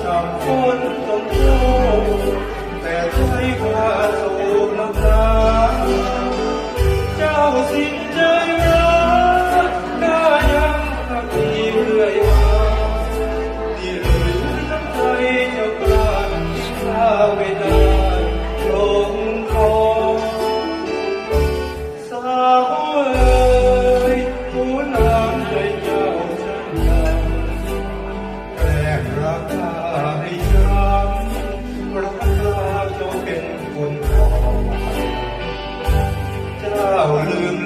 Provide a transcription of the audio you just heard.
กับคนสมโภชแต่ใช้ข้าสูบน้ำตาเจ้าสิ้นใจรักได้ยังพักดีเรื่อยมาที่เหลือน้ำใจเจ้ากล้าที่ข้าไม่ได้ลงคอสาวเอ๋ยผู้น้ำใจเจ้าช่างดำแรกราคาให้ช้ำราคาเจ้าเป็นคนทองเจ้าลืม